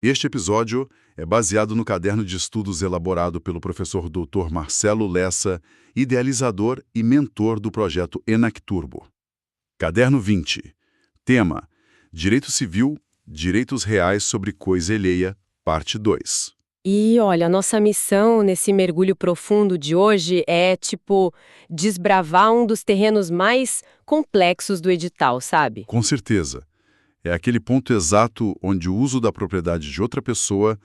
Este episódio é baseado no caderno de estudos elaborado pelo professor Dr. Marcelo Lessa, idealizador e mentor do projeto ENAC Turbo. Caderno 20. Tema: Direito Civil, Direitos Reais sobre Coisa Alheia, parte 2. E olha, a nossa missão nesse mergulho profundo de hoje é, desbravar um dos terrenos mais complexos do edital, sabe? Com certeza. É aquele ponto exato onde o uso da propriedade de outra pessoa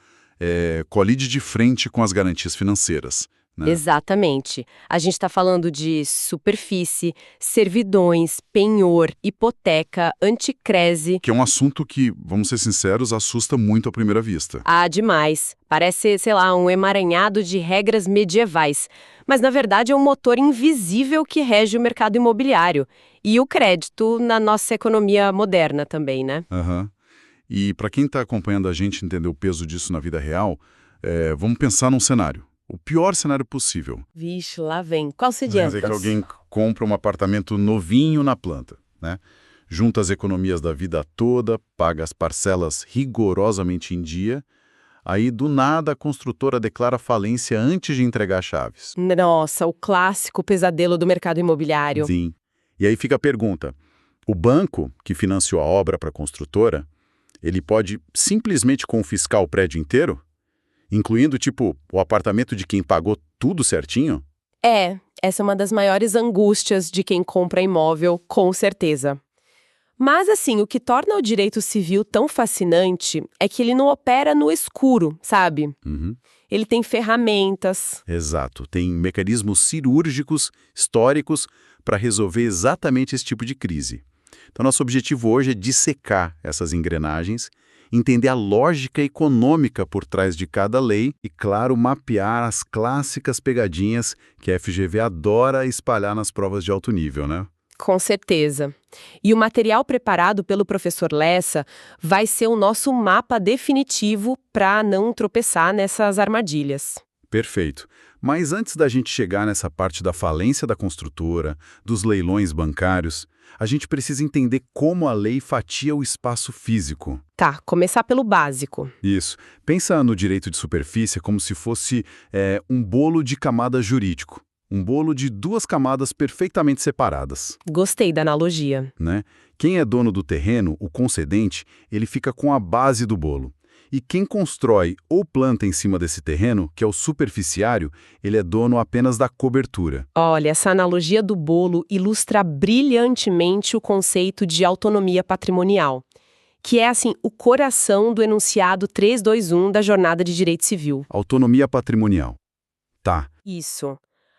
colide de frente com as garantias financeiras, né? Exatamente. A gente está falando de superfície, servidões, penhor, hipoteca, anticrese. Que é um assunto que, vamos ser sinceros, assusta muito à primeira vista. Ah, demais. Parece, sei lá, um emaranhado de regras medievais. Mas, na verdade, é um motor invisível que rege o mercado imobiliário. E o crédito na nossa economia moderna também, né? Aham. E para quem está acompanhando a gente entender o peso disso na vida real, vamos pensar num cenário. O pior cenário possível. Vixe, lá vem. Qual Quer seria? dizer que alguém compra um apartamento novinho na planta, né? Junta as economias da vida toda, paga as parcelas rigorosamente em dia. Aí, do nada, a construtora declara falência antes de entregar as chaves. Nossa, o clássico pesadelo do mercado imobiliário. Sim. E aí fica a pergunta: o banco que financiou a obra para a construtora, ele pode simplesmente confiscar o prédio inteiro? Incluindo, o apartamento de quem pagou tudo certinho? Essa é uma das maiores angústias de quem compra imóvel, com certeza. Mas, assim, o que torna o direito civil tão fascinante é que ele não opera no escuro, sabe? Uhum. Ele tem ferramentas. Exato. Tem mecanismos cirúrgicos, históricos, para resolver exatamente esse tipo de crise. Então, nosso objetivo hoje é dissecar essas engrenagens, entender a lógica econômica por trás de cada lei e, claro, mapear as clássicas pegadinhas que a FGV adora espalhar nas provas de alto nível, né? Com certeza. E o material preparado pelo professor Lessa vai ser o nosso mapa definitivo para não tropeçar nessas armadilhas. Perfeito. Mas antes da gente chegar nessa parte da falência da construtora, dos leilões bancários, a gente precisa entender como a lei fatia o espaço físico. Tá, começar pelo básico. Isso. Pensa no direito de superfície como se fosse um bolo de camada jurídico. Um bolo de duas camadas perfeitamente separadas, Gostei da analogia. né? Quem é dono do terreno, o concedente, ele fica com a base do bolo. E quem constrói ou planta em cima desse terreno, que é o superficiário, ele é dono apenas da cobertura. Olha, essa analogia do bolo ilustra brilhantemente o conceito de autonomia patrimonial, que é, assim, o coração do enunciado 321 da Jornada de Direito Civil. Autonomia patrimonial. Tá. Isso.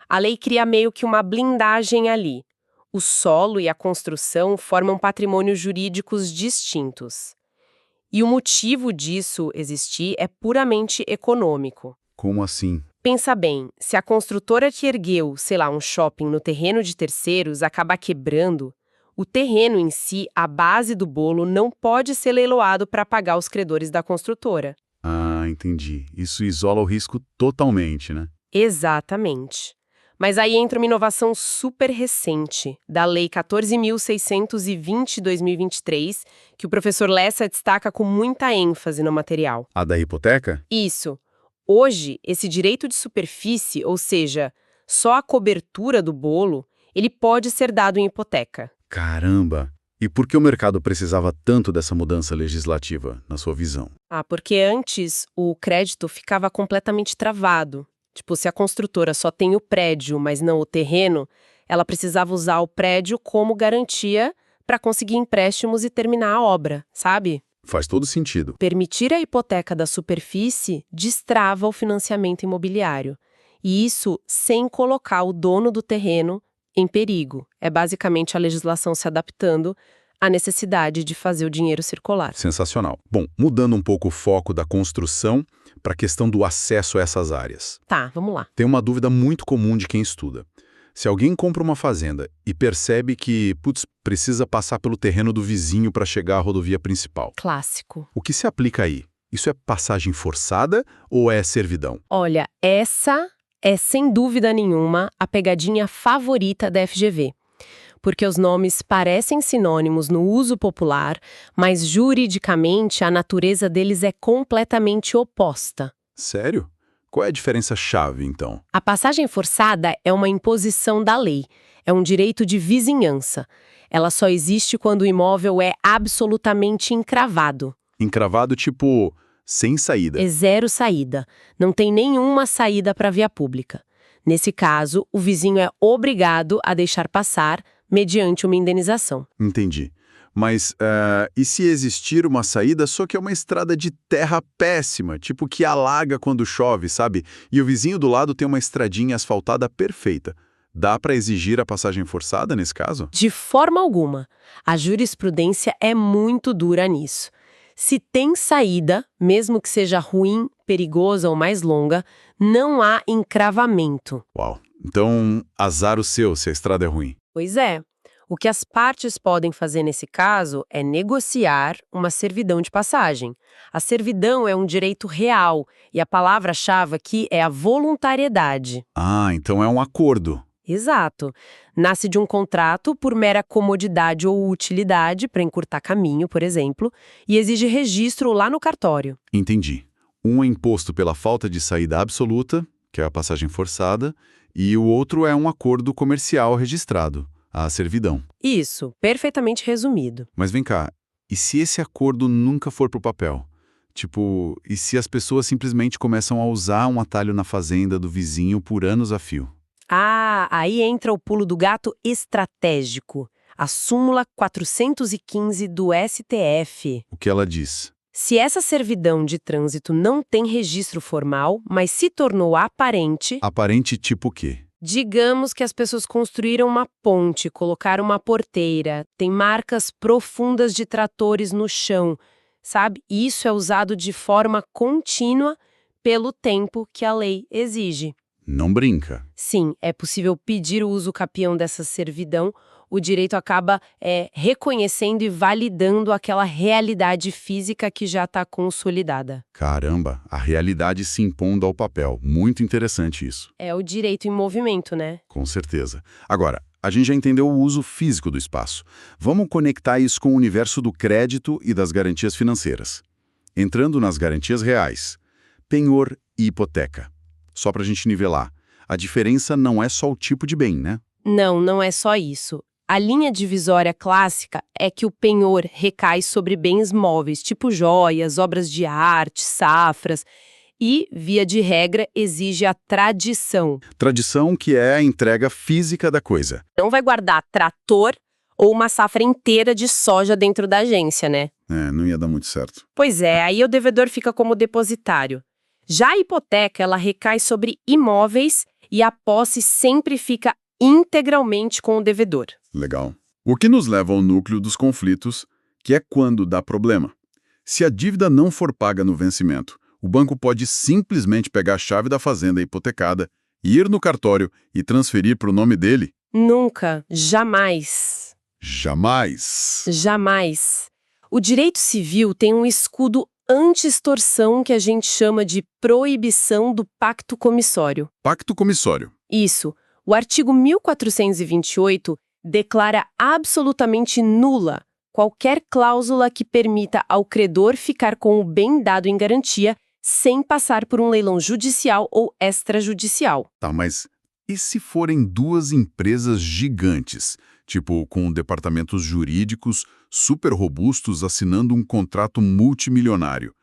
A lei cria meio que uma blindagem ali. O solo e a construção formam patrimônios jurídicos distintos. E o motivo disso existir é puramente econômico. Como assim? Pensa bem, se a construtora que ergueu, sei lá, um shopping no terreno de terceiros acabar quebrando, o terreno em si, a base do bolo, não pode ser leiloado para pagar os credores da construtora. Ah, entendi. Isso isola o risco totalmente, né? Exatamente. Mas aí entra uma inovação super recente, da Lei 14.620/2023, que o professor Lessa destaca com muita ênfase no material. A da hipoteca? Isso. Hoje, esse direito de superfície, ou seja, só a cobertura do bolo, ele pode ser dado em hipoteca. Caramba! E por que o mercado precisava tanto dessa mudança legislativa, na sua visão? Porque antes o crédito ficava completamente travado. Se a construtora só tem o prédio, mas não o terreno, ela precisava usar o prédio como garantia para conseguir empréstimos e terminar a obra, sabe? Faz todo sentido. Permitir a hipoteca da superfície destrava o financiamento imobiliário. E isso sem colocar o dono do terreno em perigo. É basicamente a legislação se adaptando à necessidade de fazer o dinheiro circular. Sensacional. Bom, mudando um pouco o foco da construção para a questão do acesso a essas áreas. Tá, vamos lá. Tem uma dúvida muito comum de quem estuda. Se alguém compra uma fazenda e percebe que, precisa passar pelo terreno do vizinho para chegar à rodovia principal, Clássico. o que se aplica aí? Isso é passagem forçada ou é servidão? Olha, essa é sem dúvida nenhuma a pegadinha favorita da FGV. porque os nomes parecem sinônimos no uso popular, mas juridicamente a natureza deles é completamente oposta. Sério? Qual é a diferença-chave, então? A passagem forçada é uma imposição da lei, é um direito de vizinhança. Ela só existe quando o imóvel é absolutamente encravado. Encravado, tipo, sem saída. É zero saída. Não tem nenhuma saída para a via pública. Nesse caso, o vizinho é obrigado a deixar passar mediante uma indenização. Entendi. Mas, e se existir uma saída, só que é uma estrada de terra péssima, tipo que alaga quando chove, sabe? E o vizinho do lado tem uma estradinha asfaltada perfeita. Dá para exigir a passagem forçada nesse caso? De forma alguma. A jurisprudência é muito dura nisso. Se tem saída, mesmo que seja ruim, perigosa ou mais longa, não há encravamento. Uau. Então, azar o seu se a estrada é ruim. Pois é. O que as partes podem fazer nesse caso é negociar uma servidão de passagem. A servidão é um direito real e a palavra-chave aqui é a voluntariedade. Ah, então é um acordo. Exato. Nasce de um contrato por mera comodidade ou utilidade, para encurtar caminho, por exemplo, e exige registro lá no cartório. Entendi. Um é imposto pela falta de saída absoluta, que é a passagem forçada, e o outro é um acordo comercial registrado, a servidão. Isso, perfeitamente resumido. Mas vem cá, e se esse acordo nunca for pro papel? Tipo, e se as pessoas simplesmente começam a usar um atalho na fazenda do vizinho por anos a fio? Ah, aí entra o pulo do gato estratégico, a súmula 415 do STF. O que ela diz? Se essa servidão de trânsito não tem registro formal, mas se tornou aparente, Aparente tipo o quê? digamos que as pessoas construíram uma ponte, colocaram uma porteira, tem marcas profundas de tratores no chão, sabe? E isso é usado de forma contínua pelo tempo que a lei exige. Não brinca. Sim, é possível pedir o uso capião dessa servidão. O direito acaba reconhecendo e validando aquela realidade física que já está consolidada. Caramba, a realidade se impondo ao papel. Muito interessante isso. É o direito em movimento, né? Com certeza. Agora, a gente já entendeu o uso físico do espaço. Vamos conectar isso com o universo do crédito e das garantias financeiras. Entrando nas garantias reais, penhor e hipoteca. Só para a gente nivelar. A diferença não é só o tipo de bem, né? Não, não é só isso. A linha divisória clássica é que o penhor recai sobre bens móveis, tipo joias, obras de arte, safras, e, via de regra, exige a tradição. Tradição que é a entrega física da coisa. Não vai guardar trator ou uma safra inteira de soja dentro da agência, né? Não ia dar muito certo. Pois é, aí o devedor fica como depositário. Já a hipoteca, ela recai sobre imóveis e a posse sempre fica integralmente com o devedor. Legal. O que nos leva ao núcleo dos conflitos, que é quando dá problema. Se a dívida não for paga no vencimento, o banco pode simplesmente pegar a chave da fazenda hipotecada, ir no cartório e transferir para o nome dele? Nunca, jamais. Jamais. Jamais. O direito civil tem um escudo anti-extorsão que a gente chama de proibição do pacto comissório. Pacto comissório. Isso. O artigo 1428 declara absolutamente nula qualquer cláusula que permita ao credor ficar com o bem dado em garantia sem passar por um leilão judicial ou extrajudicial. Tá, mas e se forem duas empresas gigantes, tipo com departamentos jurídicos super robustos assinando um contrato multimilionário?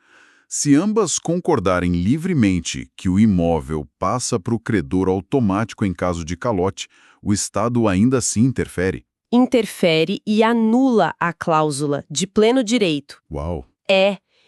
Se ambas concordarem livremente que o imóvel passa para o credor automático em caso de calote, o Estado ainda assim interfere? Interfere e anula a cláusula de pleno direito. Uau!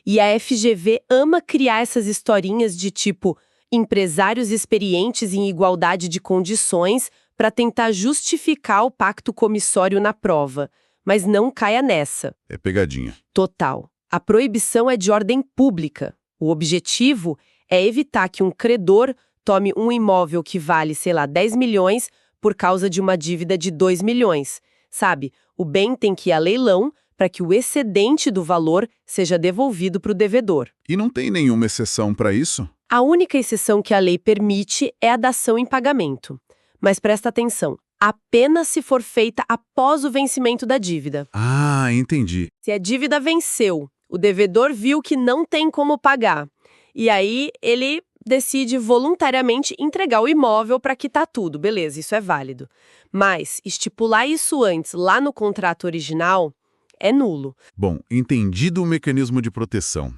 E a FGV ama criar essas historinhas de tipo empresários experientes em igualdade de condições para tentar justificar o pacto comissório na prova. Mas não caia nessa. É pegadinha. Total. A proibição é de ordem pública. O objetivo é evitar que um credor tome um imóvel que vale, 10 milhões por causa de uma dívida de 2 milhões. Sabe, o bem tem que ir a leilão para que o excedente do valor seja devolvido para o devedor. E não tem nenhuma exceção para isso? A única exceção que a lei permite é a dação em pagamento. Mas presta atenção, apenas se for feita após o vencimento da dívida. Ah, entendi. Se a dívida venceu, o devedor viu que não tem como pagar, e aí ele decide voluntariamente entregar o imóvel para quitar tudo. Beleza, isso é válido. Mas estipular isso antes, lá no contrato original, é nulo. Bom, entendido o mecanismo de proteção.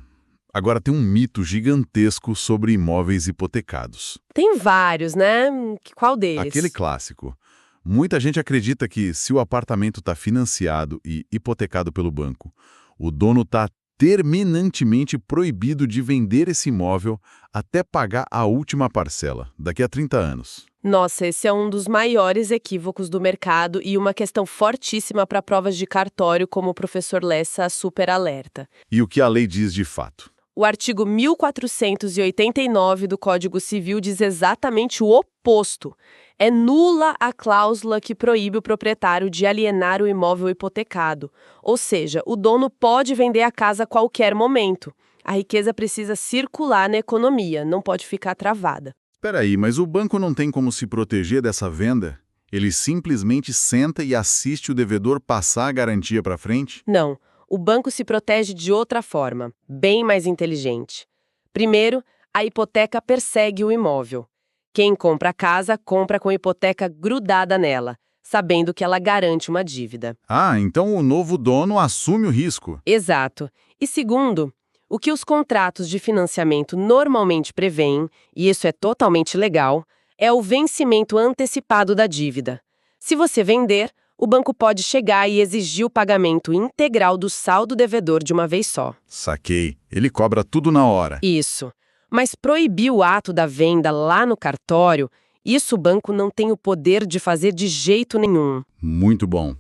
Agora tem um mito gigantesco sobre imóveis hipotecados. Tem vários, né? Qual deles? Aquele clássico. Muita gente acredita que se o apartamento está financiado e hipotecado pelo banco, o dono está terminantemente proibido de vender esse imóvel até pagar a última parcela, daqui a 30 anos. Nossa, esse é um dos maiores equívocos do mercado e uma questão fortíssima para provas de cartório, como o professor Lessa super alerta. E o que a lei diz de fato? O artigo 1489 do Código Civil diz exatamente o oposto. É nula a cláusula que proíbe o proprietário de alienar o imóvel hipotecado. Ou seja, o dono pode vender a casa a qualquer momento. A riqueza precisa circular na economia, não pode ficar travada. Espera aí, mas o banco não tem como se proteger dessa venda? Ele simplesmente senta e assiste o devedor passar a garantia para frente? Não. O banco se protege de outra forma, bem mais inteligente. Primeiro, a hipoteca persegue o imóvel. Quem compra a casa, compra com a hipoteca grudada nela, sabendo que ela garante uma dívida. Ah, então o novo dono assume o risco. Exato. E segundo, o que os contratos de financiamento normalmente prevêem, e isso é totalmente legal, é o vencimento antecipado da dívida. Se você vender, o banco pode chegar e exigir o pagamento integral do saldo devedor de uma vez só. Saquei. Ele cobra tudo na hora. Isso. Mas proibir o ato da venda lá no cartório, isso o banco não tem o poder de fazer de jeito nenhum. Muito bom.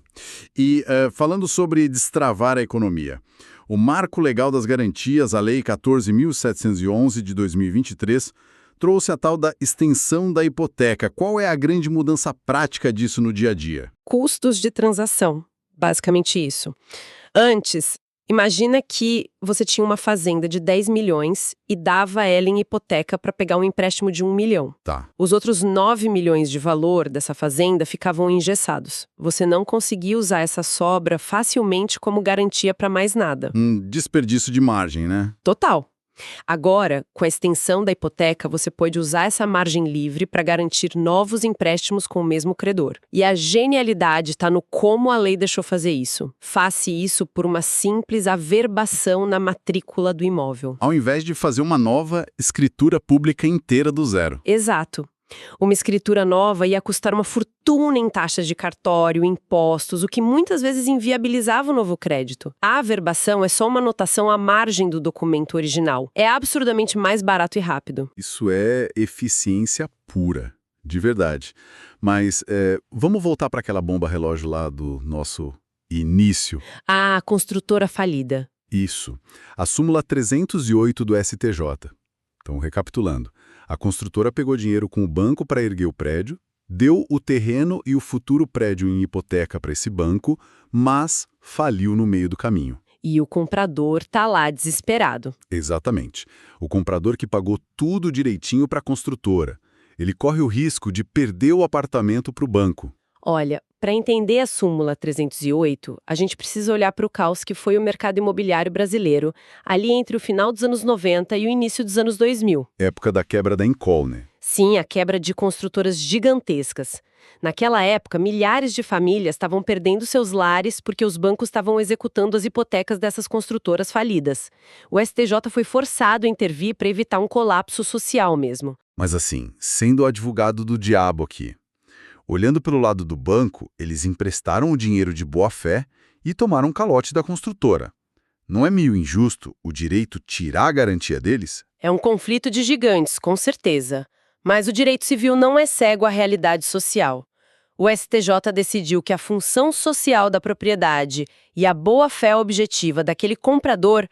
E falando sobre destravar a economia, o Marco Legal das Garantias, a Lei 14.711 de 2023, trouxe a tal da extensão da hipoteca. Qual é a grande mudança prática disso no dia a dia? Custos de transação, basicamente isso. Antes, imagina que você tinha uma fazenda de 10 milhões e dava ela em hipoteca para pegar um empréstimo de 1 milhão. Tá. Os outros 9 milhões de valor dessa fazenda ficavam engessados. Você não conseguia usar essa sobra facilmente como garantia para mais nada. Desperdício de margem, né? Total. Agora, com a extensão da hipoteca, você pode usar essa margem livre para garantir novos empréstimos com o mesmo credor. E a genialidade está no como a lei deixou fazer isso. Faça isso por uma simples averbação na matrícula do imóvel. Ao invés de fazer uma nova escritura pública inteira do zero. Exato. Uma escritura nova ia custar uma fortuna em taxas de cartório, impostos, o que muitas vezes inviabilizava o novo crédito. A averbação é só uma anotação à margem do documento original. É absurdamente mais barato e rápido. Isso é eficiência pura, de verdade. Mas vamos voltar para aquela bomba relógio lá do nosso início. A construtora falida. Isso. A súmula 308 do STJ. Então, recapitulando. A construtora pegou dinheiro com o banco para erguer o prédio, deu o terreno e o futuro prédio em hipoteca para esse banco, mas faliu no meio do caminho. E o comprador tá lá desesperado. Exatamente. O comprador que pagou tudo direitinho para a construtora. Ele corre o risco de perder o apartamento para o banco. Olha, para entender a súmula 308, a gente precisa olhar para o caos que foi o mercado imobiliário brasileiro, ali entre o final dos anos 90 e o início dos anos 2000. Época da quebra da Incol, né? Sim, a quebra de construtoras gigantescas. Naquela época, milhares de famílias estavam perdendo seus lares porque os bancos estavam executando as hipotecas dessas construtoras falidas. O STJ foi forçado a intervir para evitar um colapso social mesmo. Mas assim, sendo o advogado do diabo aqui. Olhando pelo lado do banco, eles emprestaram o dinheiro de boa fé e tomaram calote da construtora. Não é meio injusto o direito tirar a garantia deles? É um conflito de gigantes, com certeza. Mas o direito civil não é cego à realidade social. O STJ decidiu que a função social da propriedade e a boa-fé objetiva daquele comprador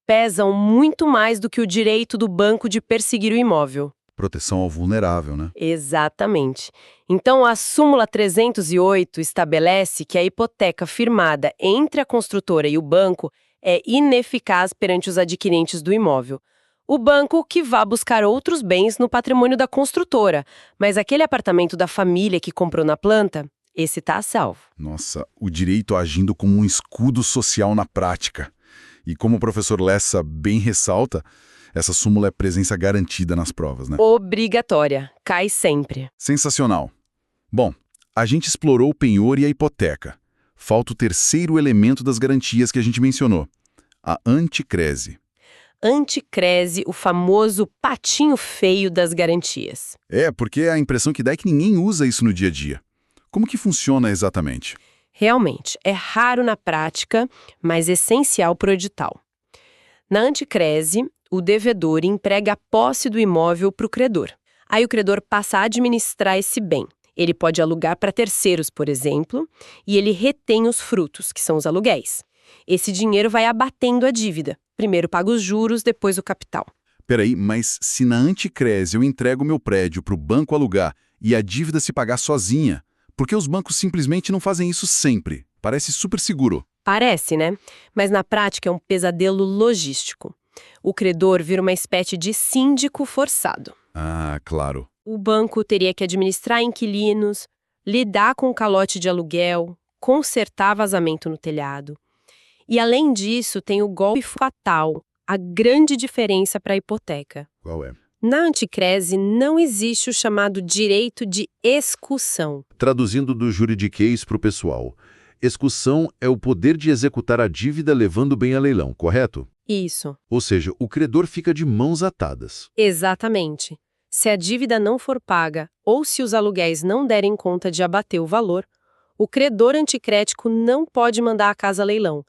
pesam muito mais do que o direito do banco de perseguir o imóvel. Proteção ao vulnerável, né? Exatamente. Então, a súmula 308 estabelece que a hipoteca firmada entre a construtora e o banco é ineficaz perante os adquirentes do imóvel. O banco que vá buscar outros bens no patrimônio da construtora, mas aquele apartamento da família que comprou na planta, Esse tá a salvo. Nossa, o direito agindo como um escudo social na prática. E como o professor Lessa bem ressalta, essa súmula é presença garantida nas provas, né? Obrigatória. Cai sempre. Sensacional. Bom, a gente explorou o penhor e a hipoteca. Falta o terceiro elemento das garantias que a gente mencionou, a anticrese. Anticrese, o famoso patinho feio das garantias. Porque a impressão que dá é que ninguém usa isso no dia a dia. Como que funciona exatamente? Realmente, é raro na prática, mas essencial para o edital. Na anticrese, o devedor emprega a posse do imóvel para o credor. Aí o credor passa a administrar esse bem. Ele pode alugar para terceiros, por exemplo, e ele retém os frutos, que são os aluguéis. Esse dinheiro vai abatendo a dívida. Primeiro paga os juros, depois o capital. Peraí, mas se na anticrese eu entrego meu prédio para o banco alugar e a dívida se pagar sozinha, por que os bancos simplesmente não fazem isso sempre? Parece super seguro. Parece, né? Mas na prática é um pesadelo logístico. O credor vira uma espécie de síndico forçado. Ah, claro. O banco teria que administrar inquilinos, lidar com o calote de aluguel, consertar vazamento no telhado. E além disso, tem o golpe fatal, a grande diferença para a hipoteca. Qual é? Na anticrese não existe o chamado direito de excussão. Traduzindo do juridiquês para o pessoal, excussão é o poder de executar a dívida levando o bem a leilão, correto? Isso, Ou seja, o credor fica de mãos atadas. exatamente. Se a dívida não for paga ou se os aluguéis não derem conta de abater o valor, o credor anticrético não pode mandar a casa a leilão.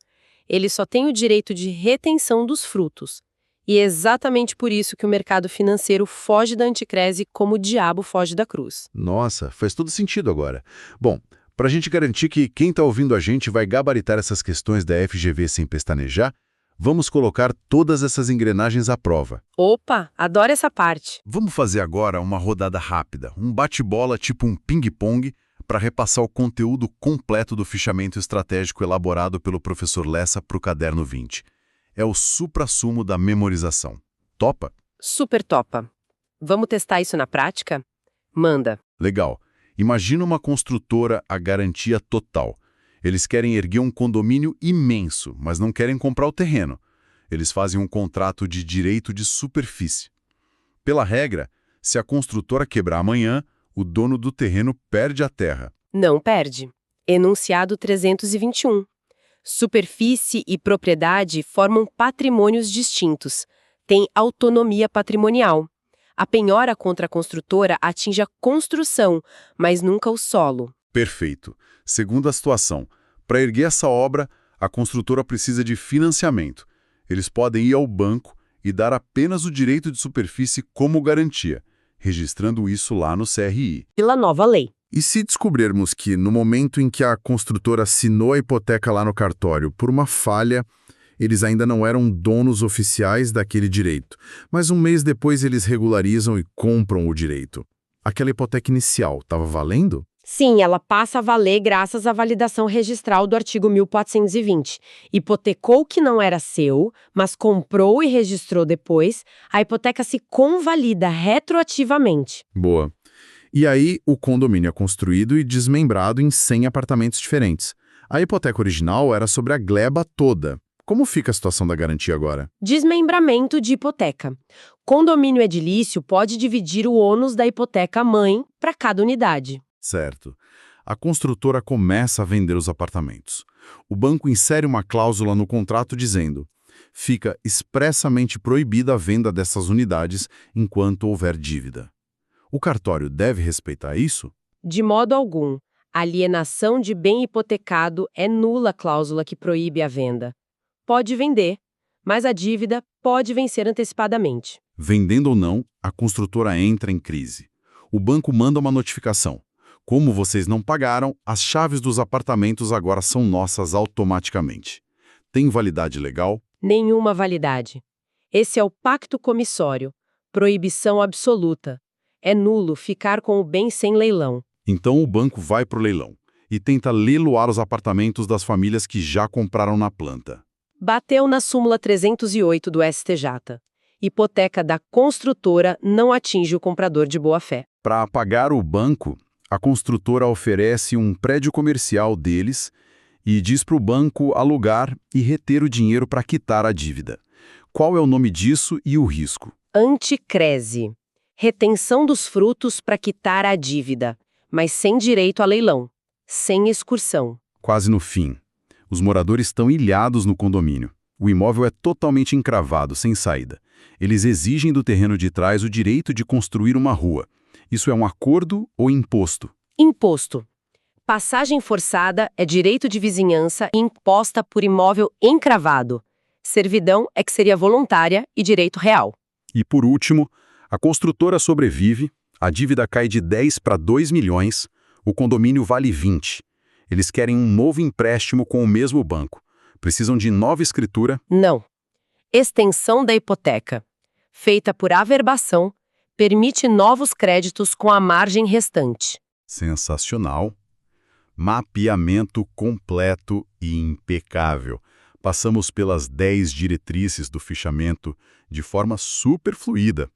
Ele só tem o direito de retenção dos frutos. E é exatamente por isso que o mercado financeiro foge da anticrese como o diabo foge da cruz. Nossa, faz todo sentido agora. Bom, para a gente garantir que quem está ouvindo a gente vai gabaritar essas questões da FGV sem pestanejar, vamos colocar todas essas engrenagens à prova. Opa, adoro essa parte. Vamos fazer agora uma rodada rápida, um bate-bola tipo um ping-pong, para repassar o conteúdo completo do fichamento estratégico elaborado pelo professor Lessa para o Caderno 20. É o suprassumo da memorização. Topa? Super topa. Vamos testar isso na prática? Manda. Legal. Imagina uma construtora a garantia total. Eles querem erguer um condomínio imenso, mas não querem comprar o terreno. Eles fazem um contrato de direito de superfície. Pela regra, se a construtora quebrar amanhã, o dono do terreno perde a terra. Não perde. Enunciado 321. Superfície e propriedade formam patrimônios distintos. Tem autonomia patrimonial. A penhora contra a construtora atinge a construção, mas nunca o solo. Perfeito. Segunda situação, para erguer essa obra, a construtora precisa de financiamento. Eles podem ir ao banco e dar apenas o direito de superfície como garantia, registrando isso lá no CRI. Pela nova lei. E se descobrirmos que, no momento em que a construtora assinou a hipoteca lá no cartório, por uma falha, eles ainda não eram donos oficiais daquele direito, mas um mês depois eles regularizam e compram o direito. Aquela hipoteca inicial estava valendo? Sim, ela passa a valer graças à validação registral do artigo 1420. Hipotecou o que não era seu, mas comprou e registrou depois, a hipoteca se convalida retroativamente. Boa. E aí, o condomínio é construído e desmembrado em 100 apartamentos diferentes. A hipoteca original era sobre a gleba toda. Como fica a situação da garantia agora? Desmembramento de hipoteca. Condomínio edilício pode dividir o ônus da hipoteca-mãe para cada unidade. Certo. A construtora começa a vender os apartamentos. O banco insere uma cláusula no contrato dizendo: fica expressamente proibida a venda dessas unidades enquanto houver dívida. O cartório deve respeitar isso? De modo algum. Alienação de bem hipotecado é nula a cláusula que proíbe a venda. Pode vender, mas a dívida pode vencer antecipadamente. Vendendo ou não, a construtora entra em crise. O banco manda uma notificação. Como vocês não pagaram, as chaves dos apartamentos agora são nossas automaticamente. Tem validade legal? Nenhuma validade. Esse é o pacto comissório. Proibição absoluta. É nulo ficar com o bem sem leilão. Então o banco vai para o leilão e tenta leiloar os apartamentos das famílias que já compraram na planta. Bateu na súmula 308 do STJ. Hipoteca da construtora não atinge o comprador de boa-fé. Para pagar o banco, a construtora oferece um prédio comercial deles e diz para o banco alugar e reter o dinheiro para quitar a dívida. Qual é o nome disso e o risco? Anticrese. Retenção dos frutos para quitar a dívida, mas sem direito a leilão, sem excursão. Quase no fim. Os moradores estão ilhados no condomínio. O imóvel é totalmente encravado, sem saída. Eles exigem do terreno de trás o direito de construir uma rua. Isso é um acordo ou imposto? Imposto. Passagem forçada é direito de vizinhança imposta por imóvel encravado. Servidão é que seria voluntária e direito real. E por último, a construtora sobrevive, a dívida cai de 10 para 2 milhões, o condomínio vale 20. Eles querem um novo empréstimo com o mesmo banco. Precisam de nova escritura? Não. Extensão da hipoteca, feita por averbação, permite novos créditos com a margem restante. Sensacional. Mapeamento completo e impecável. Passamos pelas 10 diretrizes do fichamento de forma super fluida.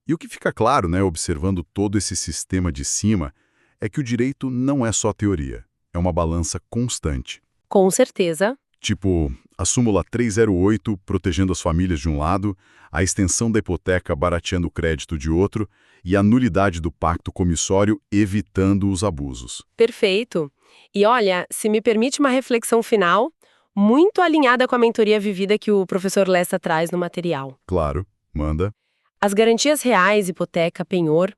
E o que fica claro, observando todo esse sistema de cima, é que o direito não é só teoria, é uma balança constante. Com certeza. Tipo, a súmula 308 protegendo as famílias de um lado, a extensão da hipoteca barateando o crédito de outro e a nulidade do pacto comissório evitando os abusos. Perfeito. E olha, se me permite uma reflexão final, muito alinhada com a mentoria vivida que o professor Lessa traz no material. Claro, manda. As garantias reais, hipoteca, penhor,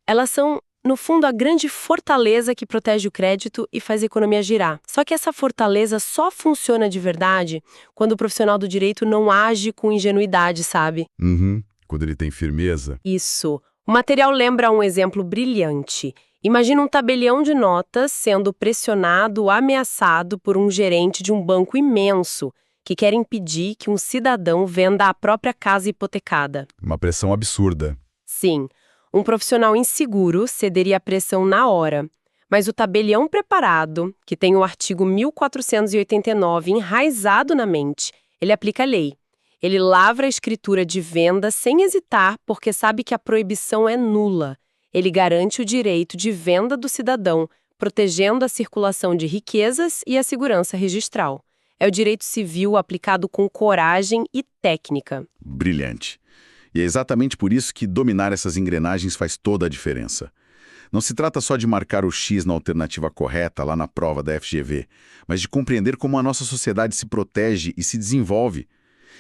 elas são, no fundo, a grande fortaleza que protege o crédito e faz a economia girar. Só que essa fortaleza só funciona de verdade quando o profissional do direito não age com ingenuidade, sabe? Quando ele tem firmeza. Isso. O material lembra um exemplo brilhante. Imagina um tabelião de notas sendo pressionado, ameaçado por um gerente de um banco imenso que quer impedir que um cidadão venda a própria casa hipotecada. Uma pressão absurda. Sim. Um profissional inseguro cederia a pressão na hora, mas o tabelião preparado, que tem o artigo 1489 enraizado na mente, ele aplica a lei. Ele lavra a escritura de venda sem hesitar, porque sabe que a proibição é nula. Ele garante o direito de venda do cidadão, protegendo a circulação de riquezas e a segurança registral. É o direito civil aplicado com coragem e técnica. Brilhante. E é exatamente por isso que dominar essas engrenagens faz toda a diferença. Não se trata só de marcar o X na alternativa correta lá na prova da FGV, mas de compreender como a nossa sociedade se protege e se desenvolve.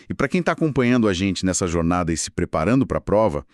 E para quem está acompanhando a gente nessa jornada e se preparando para a prova,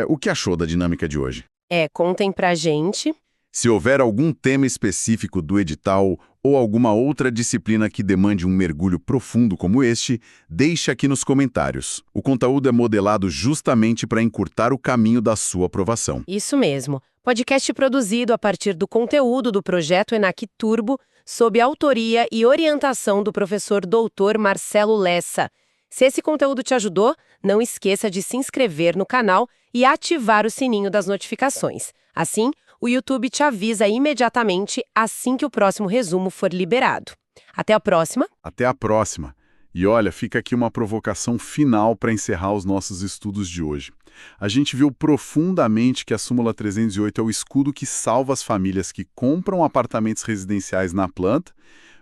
o que achou da dinâmica de hoje? Contem pra gente. Se houver algum tema específico do edital ou alguma outra disciplina que demande um mergulho profundo como este, deixe aqui nos comentários. O conteúdo é modelado justamente para encurtar o caminho da sua aprovação. Isso mesmo. Podcast produzido a partir do conteúdo do projeto ENAC Turbo, sob autoria e orientação do professor Dr. Marcelo Lessa. Se esse conteúdo te ajudou, não esqueça de se inscrever no canal e ativar o sininho das notificações. Assim, o YouTube te avisa imediatamente assim que o próximo resumo for liberado. Até a próxima! Até a próxima! E olha, fica aqui uma provocação final para encerrar os nossos estudos de hoje. A gente viu profundamente que a súmula 308 é o escudo que salva as famílias que compram apartamentos residenciais na planta,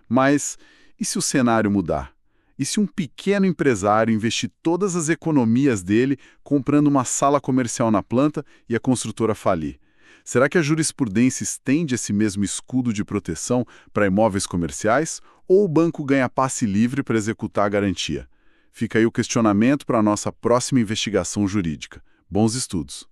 mas e se o cenário mudar? E se um pequeno empresário investir todas as economias dele comprando uma sala comercial na planta e a construtora falir? Será que a jurisprudência estende esse mesmo escudo de proteção para imóveis comerciais ou o banco ganha passe livre para executar a garantia? Fica aí o questionamento para a nossa próxima investigação jurídica. Bons estudos!